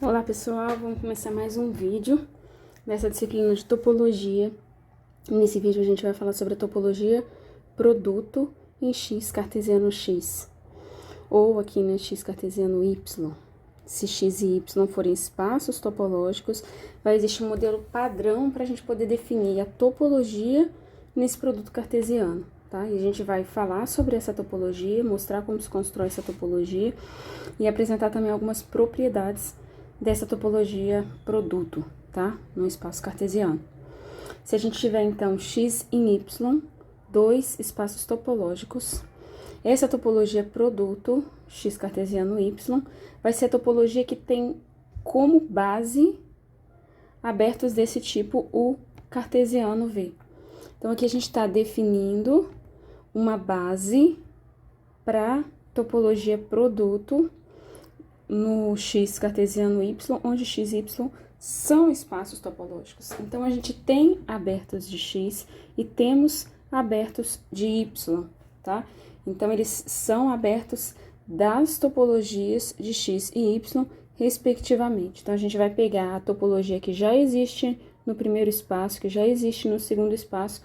Olá pessoal, vamos começar mais um vídeo dessa disciplina de topologia. Nesse vídeo a gente vai falar sobre a topologia produto em x cartesiano x, ou aqui né, x cartesiano y. Se x e y forem espaços topológicos, vai existir um modelo padrão para a gente poder definir a topologia nesse produto cartesiano. Tá? E a gente vai falar sobre essa topologia, mostrar como se constrói essa topologia e apresentar também algumas propriedades dessa topologia produto, tá? No espaço cartesiano. Se a gente tiver, então, x em y, dois espaços topológicos, essa topologia produto, x cartesiano y, vai ser a topologia que tem como base abertos desse tipo o cartesiano V. Então, aqui a gente está definindo uma base para topologia produto no x cartesiano y, onde x e y são espaços topológicos. Então, a gente tem abertos de x e temos abertos de y, tá? Então, eles são abertos das topologias de x e y, respectivamente. Então, a gente vai pegar a topologia que já existe no primeiro espaço, que já existe no segundo espaço,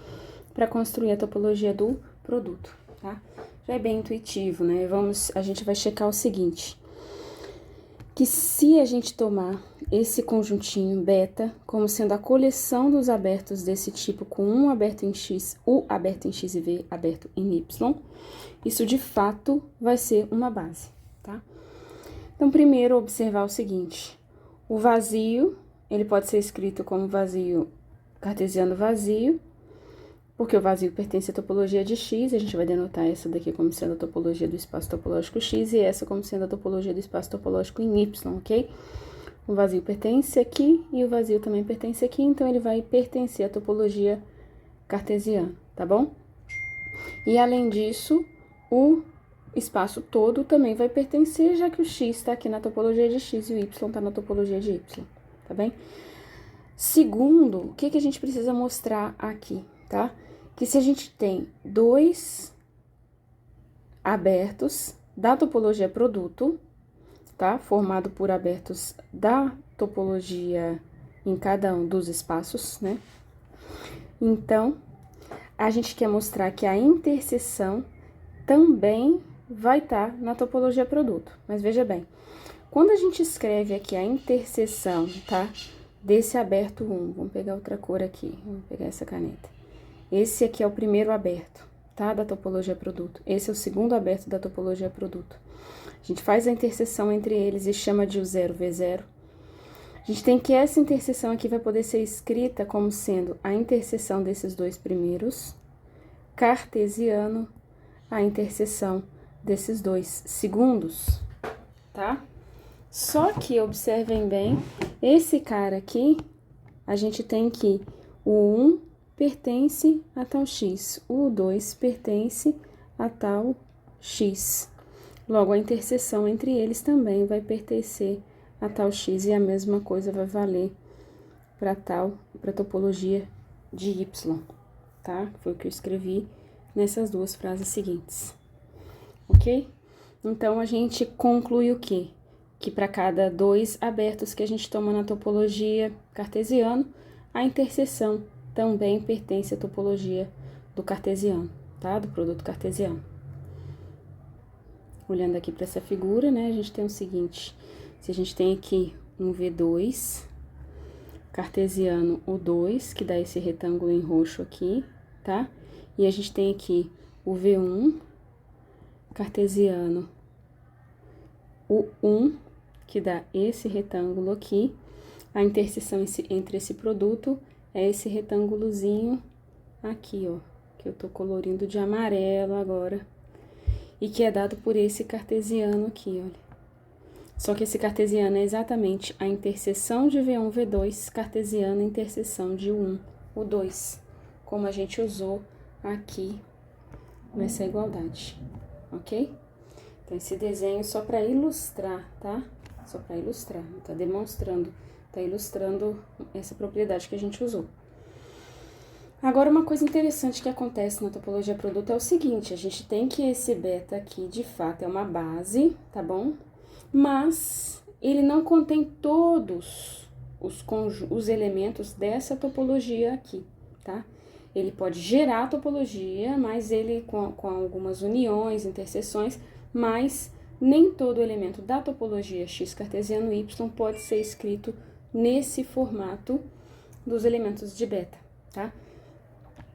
para construir a topologia do produto, tá? Já é bem intuitivo, né? A gente vai checar o seguinte, que se a gente tomar esse conjuntinho beta como sendo a coleção dos abertos desse tipo com um aberto em x, o aberto em x e v aberto em y, isso de fato vai ser uma base, tá? Então, primeiro observar o seguinte, o vazio, ele pode ser escrito como vazio cartesiano vazio, porque o vazio pertence à topologia de x, a gente vai denotar essa daqui como sendo a topologia do espaço topológico x e essa como sendo a topologia do espaço topológico em y, ok? O vazio pertence aqui e o vazio também pertence aqui, então ele vai pertencer à topologia cartesiana, tá bom? E além disso, o espaço todo também vai pertencer, já que o x está aqui na topologia de x e o y está na topologia de y, tá bem? Segundo, o que a gente precisa mostrar aqui, tá? Que se a gente tem dois abertos da topologia produto, tá? Formado por abertos da topologia em cada um dos espaços, né? Então, a gente quer mostrar que a interseção também vai estar na topologia produto. Mas veja bem, quando a gente escreve aqui a interseção, tá? Desse aberto 1, vamos pegar outra cor aqui, vamos pegar essa caneta. Esse aqui é o primeiro aberto, tá? Da topologia produto. Esse é o segundo aberto da topologia produto. A gente faz a interseção entre eles e chama de o 0V0. A gente tem que essa interseção aqui vai poder ser escrita como sendo a interseção desses dois primeiros, cartesiano, a interseção desses dois segundos, tá? Só que, observem bem, esse cara aqui, a gente tem que o 1 pertence a tal x, o 2 pertence a tal x. Logo, a interseção entre eles também vai pertencer a tal x e a mesma coisa vai valer para topologia de y, tá? Foi o que eu escrevi nessas duas frases seguintes, ok? Então, a gente conclui o quê? Que para cada dois abertos que a gente toma na topologia cartesiano, a interseção também pertence à topologia do cartesiano, tá? Do produto cartesiano. Olhando aqui para essa figura, né, a gente tem o seguinte, se a gente tem aqui um V2, cartesiano o 2, que dá esse retângulo em roxo aqui, tá? E a gente tem aqui o V1, cartesiano o 1, que dá esse retângulo aqui, a interseção entre esse produto é esse retângulozinho aqui, ó, que eu tô colorindo de amarelo agora, e que é dado por esse cartesiano aqui, olha. Só que esse cartesiano é exatamente a interseção de V1, V2, cartesiano, interseção de 1, o 2, como a gente usou aqui nessa igualdade, ok? Então, esse desenho só para ilustrar, tá? Só para ilustrar, não tá demonstrando, tá ilustrando essa propriedade que a gente usou. Agora, uma coisa interessante que acontece na topologia produto é o seguinte, a gente tem que esse beta aqui, de fato, é uma base, tá bom? Mas ele não contém todos os elementos dessa topologia aqui, tá? Ele pode gerar a topologia, mas ele com algumas uniões, interseções, mas nem todo elemento da topologia X cartesiano Y pode ser escrito nesse formato dos elementos de beta, tá?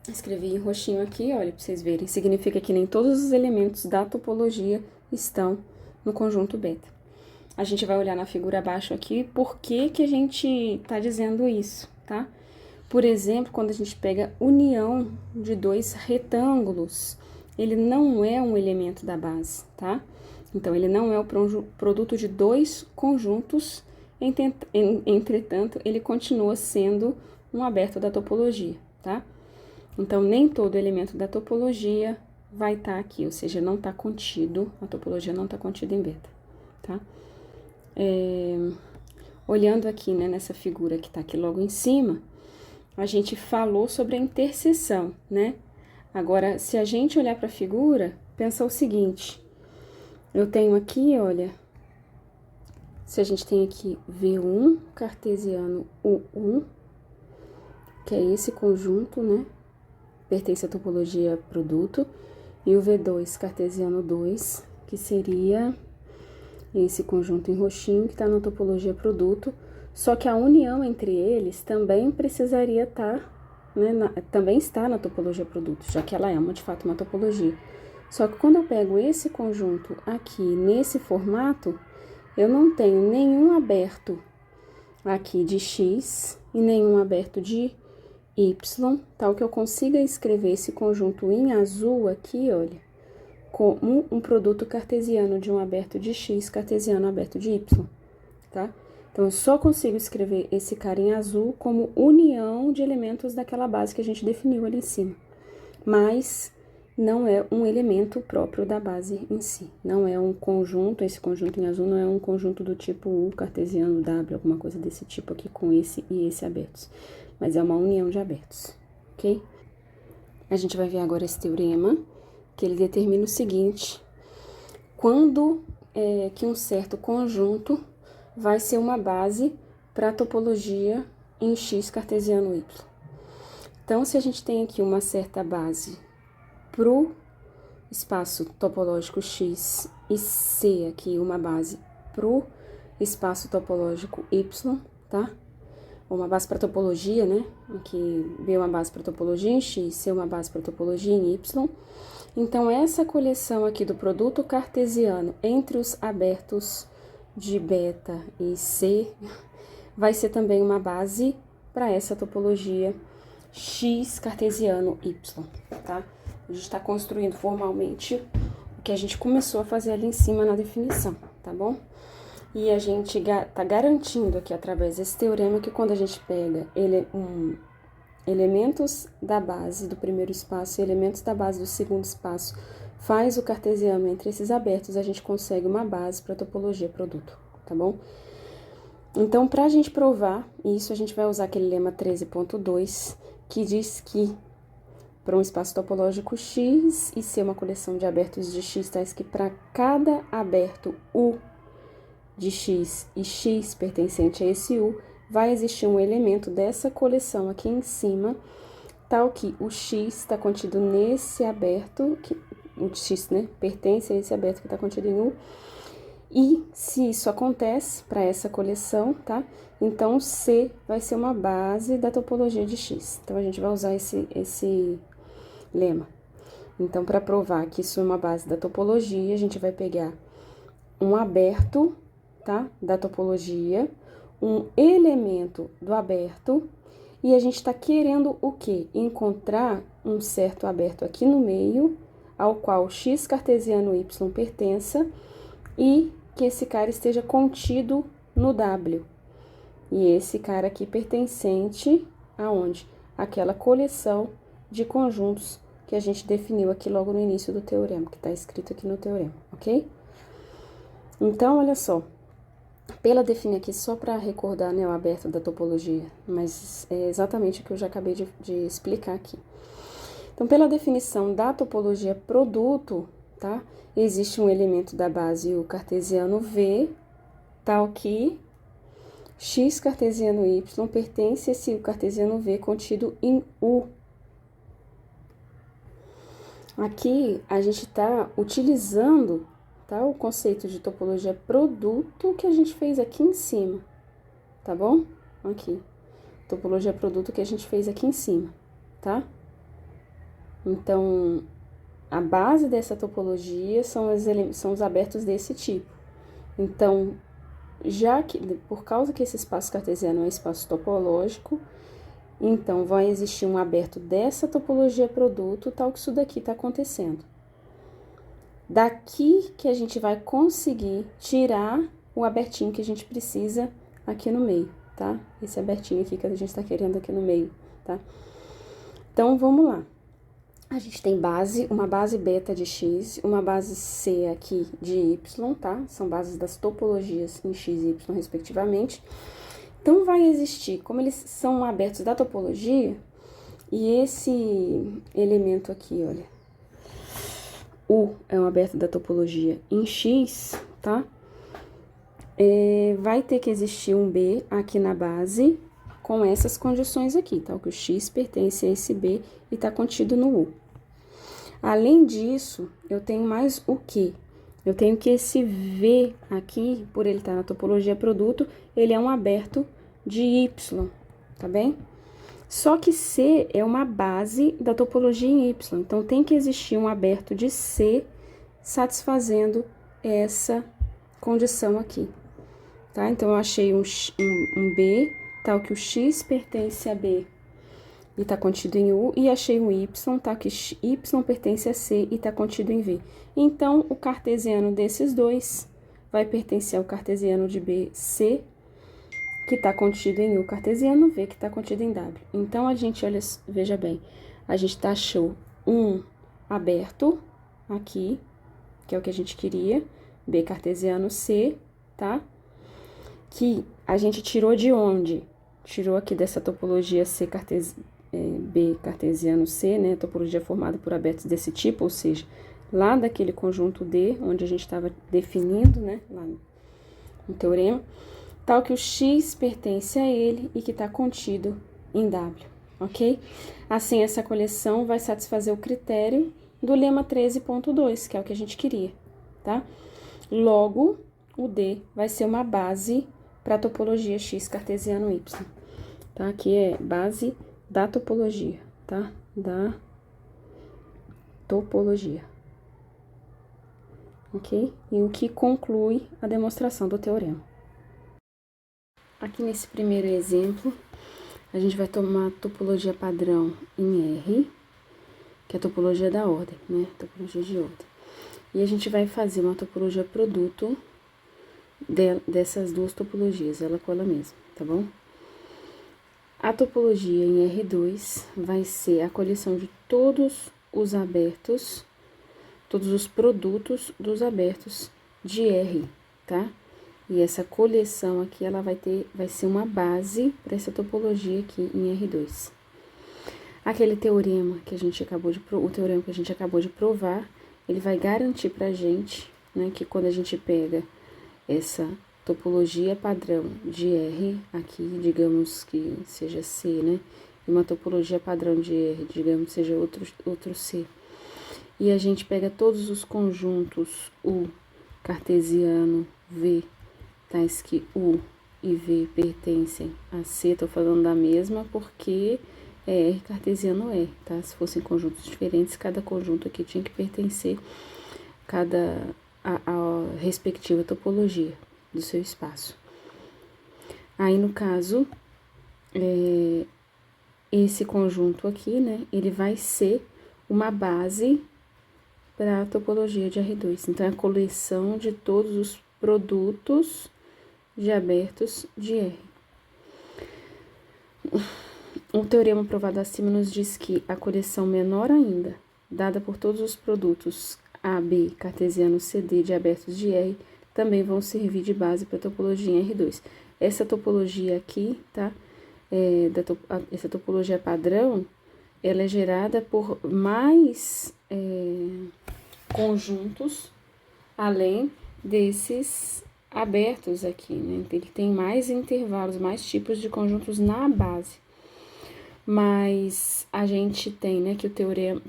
Escrevi em roxinho aqui, olha, para vocês verem. Significa que nem todos os elementos da topologia estão no conjunto beta. A gente vai olhar na figura abaixo aqui por que a gente tá dizendo isso, tá? Por exemplo, quando a gente pega união de dois retângulos, ele não é um elemento da base, tá? Então, ele não é o produto de dois conjuntos, entretanto, ele continua sendo um aberto da topologia, tá? Então, nem todo elemento da topologia vai estar aqui, ou seja, não está contido, a topologia não está contida em beta, tá? Olhando aqui, né, nessa figura que está aqui logo em cima, a gente falou sobre a interseção, né? Agora, se a gente olhar para a figura, pensa o seguinte, eu tenho aqui, olha, se a gente tem aqui V1 cartesiano U1, que é esse conjunto, né? Pertence à topologia produto, e o V2 cartesiano 2, que seria esse conjunto em roxinho, que está na topologia produto, só que a união entre eles também precisaria estar, né, também está na topologia produto, já que ela é, de fato, uma topologia. Só que quando eu pego esse conjunto aqui, nesse formato, eu não tenho nenhum aberto aqui de X e nenhum aberto de Y, tal que eu consiga escrever esse conjunto em azul aqui, olha, como um produto cartesiano de um aberto de X, cartesiano aberto de Y, tá? Então, eu só consigo escrever esse cara em azul como união de elementos daquela base que a gente definiu ali em cima. Mas não é um elemento próprio da base em si. Não é um conjunto, esse conjunto em azul não é um conjunto do tipo U, cartesiano, W, alguma coisa desse tipo aqui com esse e esse abertos. Mas é uma união de abertos, ok? A gente vai ver agora esse teorema, que ele determina o seguinte: quando que um certo conjunto vai ser uma base para a topologia em X cartesiano Y. Então, se a gente tem aqui uma certa base para o espaço topológico X e C aqui uma base para o espaço topológico Y, tá? Uma base para topologia, né? Aqui B uma base para topologia em X, C uma base para topologia em Y. Então, essa coleção aqui do produto cartesiano entre os abertos de beta e C vai ser também uma base para essa topologia X cartesiano Y, tá? A gente está construindo formalmente o que a gente começou a fazer ali em cima na definição, tá bom? E a gente tá garantindo aqui, através desse teorema, que quando a gente pega elementos da base do primeiro espaço e elementos da base do segundo espaço, faz o cartesiano entre esses abertos, a gente consegue uma base para a topologia produto, tá bom? Então, para a gente provar isso, a gente vai usar aquele lema 13.2, que diz que para um espaço topológico X e ser uma coleção de abertos de X, tais que para cada aberto U de X e X pertencente a esse U, vai existir um elemento dessa coleção aqui em cima, tal que o X está contido nesse aberto, o X, né, pertence a esse aberto que está contido em U, e se isso acontece para essa coleção, tá? Então, C vai ser uma base da topologia de X. Então, a gente vai usar esse lema. Então, para provar que isso é uma base da topologia, a gente vai pegar um aberto, tá? Da topologia, um elemento do aberto, e a gente está querendo o quê? Encontrar um certo aberto aqui no meio, ao qual X cartesiano Y pertença, e que esse cara esteja contido no W. E esse cara aqui pertencente aonde? Aquela coleção de conjuntos que a gente definiu aqui logo no início do teorema, que está escrito aqui no teorema, ok? Então, olha só. Pela definir aqui, só para recordar, né, o aberto da topologia, mas é exatamente o que eu já acabei de explicar aqui. Então, pela definição da topologia produto, tá? Existe um elemento da base, o cartesiano V, tal que x cartesiano y pertence a esse cartesiano v contido em U. Aqui, a gente está utilizando, tá, o conceito de topologia produto que a gente fez aqui em cima, tá bom? Aqui, topologia produto que a gente fez aqui em cima, tá? Então, a base dessa topologia são os abertos desse tipo. Então, já que, por causa que esse espaço cartesiano é um espaço topológico, então vai existir um aberto dessa topologia produto, tal que isso daqui está acontecendo. Daqui que a gente vai conseguir tirar o abertinho que a gente precisa aqui no meio, tá? Esse abertinho aqui que a gente está querendo aqui no meio, tá? Então, vamos lá. A gente tem uma base beta de x, uma base c aqui de y, tá? São bases das topologias em x e y, respectivamente. Então, vai existir, como eles são abertos da topologia, e esse elemento aqui, olha, U é um aberto da topologia em x, tá? Vai ter que existir um B aqui na base, com essas condições aqui, tá? Que o x pertence a esse B e tá contido no U. Além disso, eu tenho mais o quê? Eu tenho que esse V aqui, por ele estar na topologia produto, ele é um aberto de Y, tá bem? Só que C é uma base da topologia em Y, então tem que existir um aberto de C satisfazendo essa condição aqui, tá? Então, eu achei um B, tal que o X pertence a B e está contido em U, e achei um Y, tal que Y pertence a C e está contido em V. Então, o cartesiano desses dois vai pertencer ao cartesiano de B, C, que está contido em U, cartesiano V, que está contido em W. Então, a gente, olha, veja bem, a gente achou um aberto aqui, que é o que a gente queria, B cartesiano C, tá? Que a gente tirou de onde? Tirou aqui dessa topologia C B cartesiano C, né? Topologia formada por abertos desse tipo, ou seja, lá daquele conjunto D, onde a gente estava definindo, né? Lá no teorema, tal que o X pertence a ele e que está contido em W, ok? Assim, essa coleção vai satisfazer o critério do lema 13.2, que é o que a gente queria, tá? Logo, o D vai ser uma base para a topologia X cartesiano Y, tá? Aqui é base da topologia, tá? Da topologia, ok? E o que conclui a demonstração do teorema. Aqui nesse primeiro exemplo, a gente vai tomar a topologia padrão em R, que é a topologia da ordem, né? Topologia de ordem. E a gente vai fazer uma topologia produto dessas duas topologias, ela com ela mesma, tá bom? A topologia em R2 vai ser a coleção de todos os abertos, todos os produtos dos abertos de R, tá? E essa coleção aqui, ela vai ser uma base para essa topologia aqui em R2. Aquele teorema que a gente acabou de provar, ele vai garantir pra gente, né, que quando a gente pega essa topologia padrão de R, aqui, digamos que seja C, né, e uma topologia padrão de R, digamos que seja outro C, e a gente pega todos os conjuntos U cartesiano V, tais que U e V pertencem a C, tô falando da mesma porque é R cartesiano R, tá? Se fossem conjuntos diferentes, cada conjunto aqui tinha que pertencer a respectiva topologia do seu espaço. Aí, no caso, esse conjunto aqui, né, ele vai ser uma base para a topologia de R2. Então, é a coleção de todos os produtos de abertos de R. Um teorema provado acima nos diz que a coleção menor ainda, dada por todos os produtos AB, cartesiano, CD de abertos de R, também vão servir de base para a topologia em R2. Essa topologia aqui, tá? Essa topologia padrão, ela é gerada por mais conjuntos, além desses abertos aqui, né? Ele tem mais intervalos, mais tipos de conjuntos na base. Mas a gente tem, né, que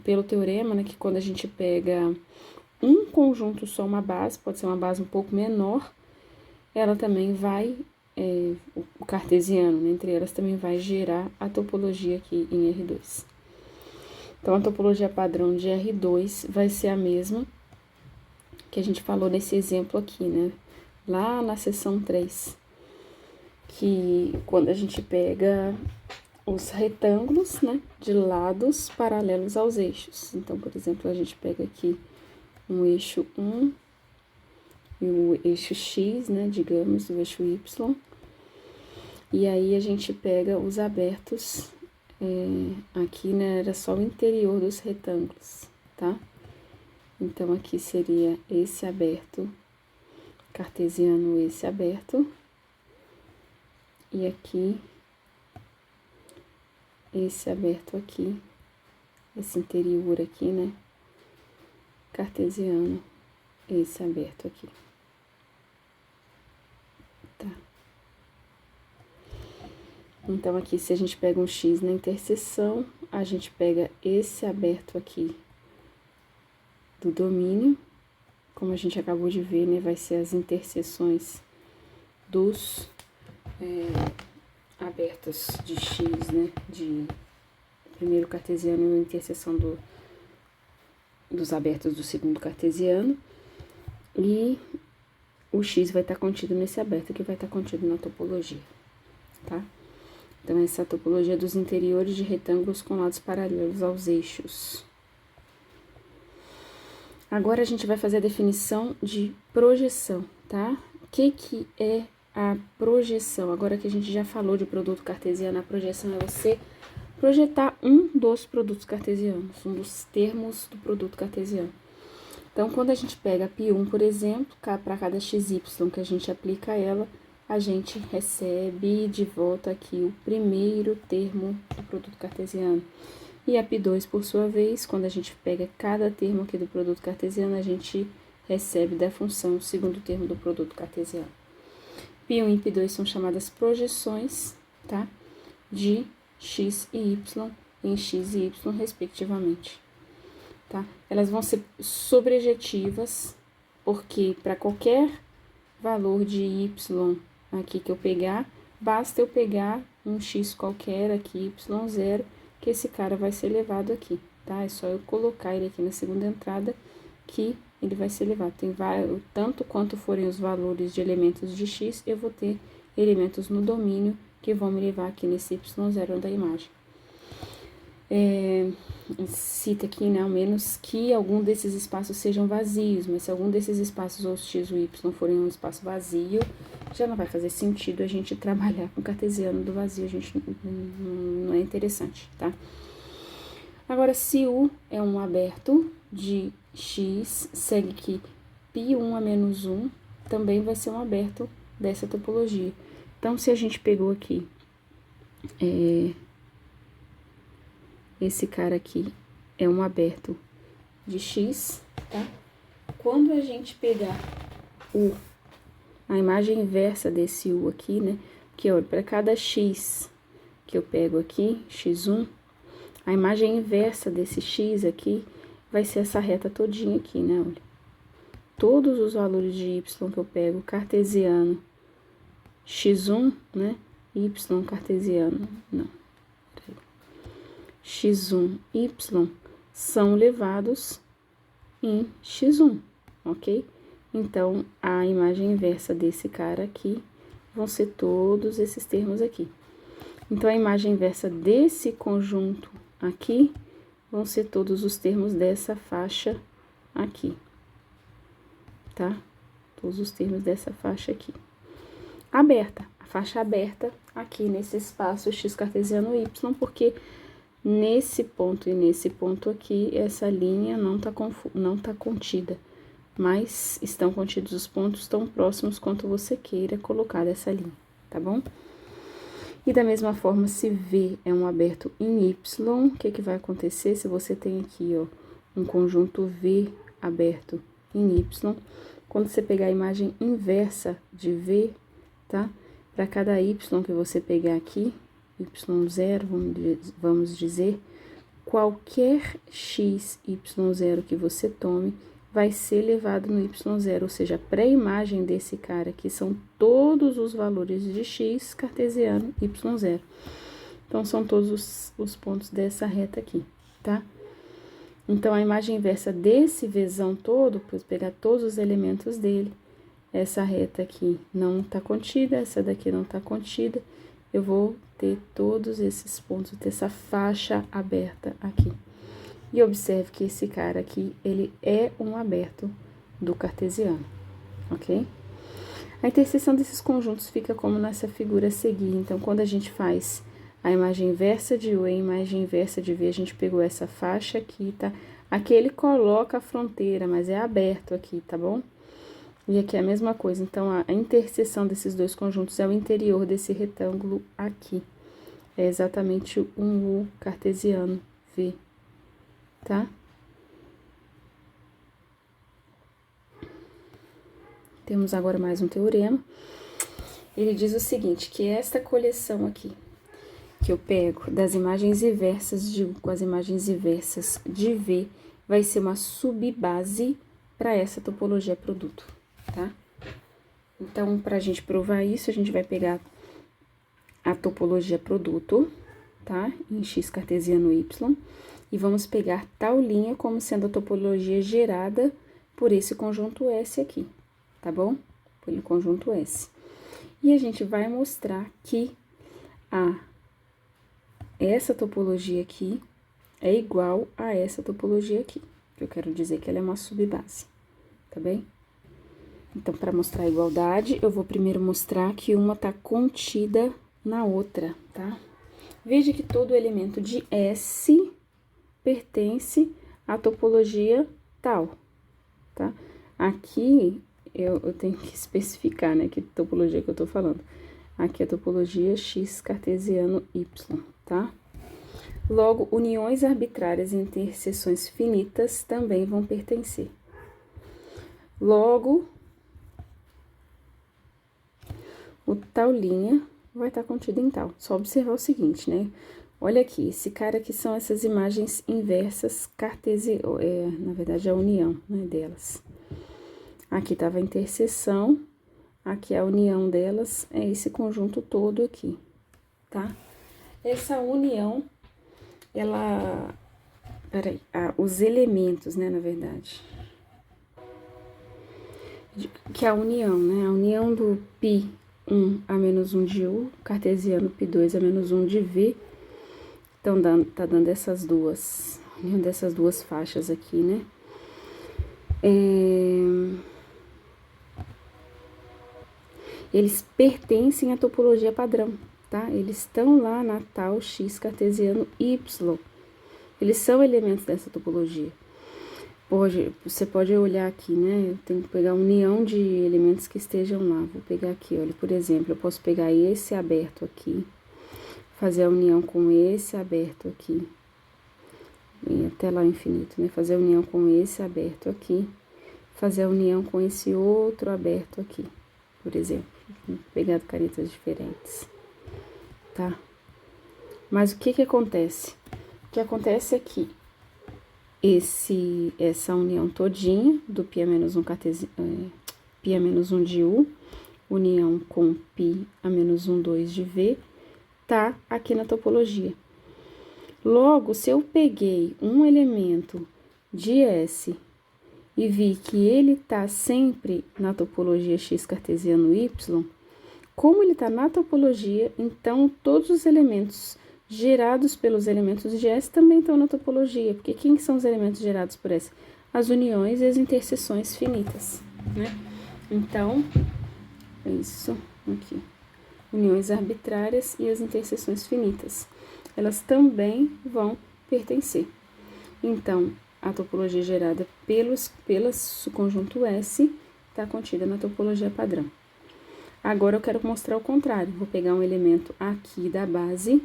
pelo teorema, né, que quando a gente pega um conjunto só, uma base, pode ser uma base um pouco menor, ela também vai, o cartesiano, né, entre elas também vai gerar a topologia aqui em R2. Então, a topologia padrão de R2 vai ser a mesma que a gente falou nesse exemplo aqui, né, lá na seção 3, que quando a gente pega os retângulos, né, de lados paralelos aos eixos. Então, por exemplo, a gente pega aqui um eixo 1 e o eixo X, né, digamos, o eixo Y. E aí, a gente pega os abertos, aqui, né, era só o interior dos retângulos, tá? Então, aqui seria esse aberto cartesiano, esse aberto. E aqui, esse aberto aqui, esse interior aqui, né, cartesiano, esse aberto aqui, tá? Então, aqui, se a gente pega um X na interseção, a gente pega esse aberto aqui do domínio, como a gente acabou de ver, né, vai ser as interseções dos abertos de X, né, de primeiro cartesiano e a interseção dos abertos do segundo cartesiano, e o X vai estar contido nesse aberto, que vai estar contido na topologia, tá? Então, essa é a topologia dos interiores de retângulos com lados paralelos aos eixos. Agora, a gente vai fazer a definição de projeção, tá? O que é a projeção? Agora que a gente já falou de produto cartesiano, a projeção é você projetar um dos produtos cartesianos, um dos termos do produto cartesiano. Então, quando a gente pega π1, por exemplo, para cada xy que a gente aplica ela, a gente recebe de volta aqui o primeiro termo do produto cartesiano. E a π2, por sua vez, quando a gente pega cada termo aqui do produto cartesiano, a gente recebe da função o segundo termo do produto cartesiano. π1 e π2 são chamadas projeções, tá? De x e y em x e y, respectivamente, tá? Elas vão ser sobrejetivas, porque para qualquer valor de y aqui que eu pegar, basta eu pegar um x qualquer aqui, y0, que esse cara vai ser levado aqui, tá? É só eu colocar ele aqui na segunda entrada que ele vai ser levado. Tem vários, tanto quanto forem os valores de elementos de x, eu vou ter elementos no domínio que vão me levar aqui nesse y0 da imagem. Cita aqui, né, ao menos que algum desses espaços sejam vazios, mas se algum desses espaços, ou os x ou y, forem um espaço vazio, já não vai fazer sentido a gente trabalhar com o cartesiano do vazio, a gente não é interessante, tá? Agora, se U é um aberto de x, segue que π1 a menos 1 também vai ser um aberto dessa topologia. Então, se a gente pegou aqui, esse cara aqui é um aberto de x, tá? Quando a gente pegar a imagem inversa desse U aqui, né? Que, olha, para cada x que eu pego aqui, x1, a imagem inversa desse x aqui vai ser essa reta todinha aqui, né? Olha. Todos os valores de y que eu pego, cartesiano, x1, né? Y cartesiano, não. X1, Y são levados em X1, ok? Então, a imagem inversa desse cara aqui vão ser todos esses termos aqui. Então, a imagem inversa desse conjunto aqui vão ser todos os termos dessa faixa aqui, tá? Todos os termos dessa faixa aqui. Aberta, a faixa aberta aqui nesse espaço x cartesiano y, porque nesse ponto e nesse ponto aqui, essa linha não tá contida, mas estão contidos os pontos tão próximos quanto você queira colocar essa linha, tá bom? E da mesma forma, se V é um aberto em Y, o que vai acontecer? Se você tem aqui, ó, um conjunto V aberto em Y, quando você pegar a imagem inversa de V, tá? Para cada y que você pegar aqui, y0, vamos dizer, qualquer x, y0 que você tome, vai ser levado no y0, ou seja, a pré-imagem desse cara aqui são todos os valores de x cartesiano y0. Então, são todos os pontos dessa reta aqui, tá? Então, a imagem inversa desse Vzão todo, vou pegar todos os elementos dele, essa reta aqui não tá contida, essa daqui não tá contida, eu vou ter todos esses pontos, ter essa faixa aberta aqui. E observe que esse cara aqui, ele é um aberto do cartesiano, ok? A interseção desses conjuntos fica como nessa figura a seguir. Então, quando a gente faz a imagem inversa de U e a imagem inversa de V, a gente pegou essa faixa aqui, tá? Aqui ele coloca a fronteira, mas é aberto aqui, tá bom? E aqui é a mesma coisa. Então, a interseção desses dois conjuntos é o interior desse retângulo aqui. É exatamente um U cartesiano V, tá? Temos agora mais um teorema. Ele diz o seguinte, que esta coleção aqui, que eu pego das imagens inversas de U com as imagens inversas de V, vai ser uma subbase para essa topologia produto, tá? Então, para a gente provar isso, a gente vai pegar a topologia produto, tá? Em x cartesiano y, e vamos pegar tal linha como sendo a topologia gerada por esse conjunto S aqui, tá bom? Pelo conjunto S. E a gente vai mostrar que essa topologia aqui é igual a essa topologia aqui, que eu quero dizer que ela é uma subbase, tá bem? Então, para mostrar a igualdade, eu vou primeiro mostrar que uma tá contida na outra, tá? Veja que todo elemento de S pertence à topologia tal, tá? Aqui, eu tenho que especificar, né, que topologia que eu tô falando. Aqui é a topologia x cartesiano y, tá? Logo, uniões arbitrárias e interseções finitas também vão pertencer. Logo, o tal linha vai estar contido em tal. Só observar o seguinte, né? Olha aqui, esse cara aqui são essas imagens inversas cartesianas, na verdade, a união, né, delas. Aqui estava a interseção, aqui a união delas é esse conjunto todo aqui, tá? Essa união, os elementos, né, na verdade, que é a união, né? A união do π1 a menos 1 de U, cartesiano π2 a menos 1 de V, então tá dando essas duas, união dessas duas faixas aqui, né? Eles pertencem à topologia padrão, tá? Eles estão lá na tal x cartesiano y. Eles são elementos dessa topologia. Você pode olhar aqui, né? Eu tenho que pegar a união de elementos que estejam lá. Vou pegar aqui, olha, por exemplo, eu posso pegar esse aberto aqui, fazer a união com esse aberto aqui, e até lá infinito, né? Fazer a união com esse aberto aqui, fazer a união com esse outro aberto aqui, por exemplo. Pegar caretas diferentes, tá? Mas o que acontece? O que acontece é que essa união todinha do π a menos 1 π a menos 1 de U, união com π a menos 1, 2 de V, tá aqui na topologia. Logo, se eu peguei um elemento de S e vi que ele tá sempre na topologia x cartesiano y, como ele tá na topologia, então todos os elementos gerados pelos elementos de S também estão na topologia, porque quem são os elementos gerados por S? As uniões e as interseções finitas, né? Então, é isso aqui. Uniões arbitrárias e as interseções finitas. Elas também vão pertencer. Então, a topologia gerada pelo conjunto S está contida na topologia padrão. Agora, eu quero mostrar o contrário. Vou pegar um elemento aqui da base,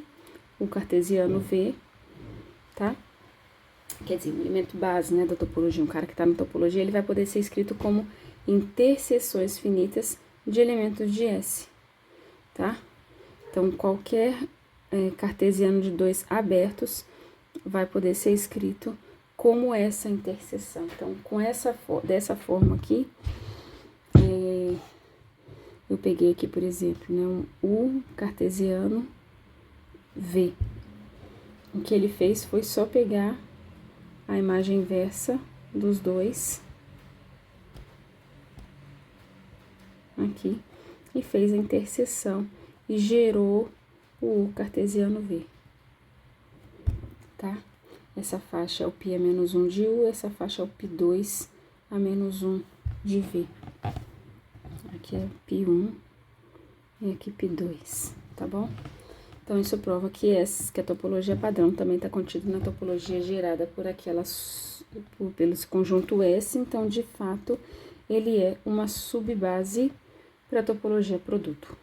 o cartesiano V, tá? Quer dizer, um elemento base, né, da topologia. Um cara que está na topologia, ele vai poder ser escrito como interseções finitas de elementos de S, tá? Então, qualquer cartesiano de 2 abertos vai poder ser escrito como essa interseção. Então, dessa forma aqui, eu peguei aqui, por exemplo, né, um U cartesiano V. O que ele fez foi só pegar a imagem inversa dos dois aqui e fez a interseção e gerou o U cartesiano V, tá? Essa faixa é o π a menos 1 de U, essa faixa é o π2 a menos 1 de V. Aqui é π1 e aqui π2, tá bom? Então, isso prova que a topologia padrão também está contida na topologia gerada pelo conjunto S. Então, de fato, ele é uma subbase para a topologia produto.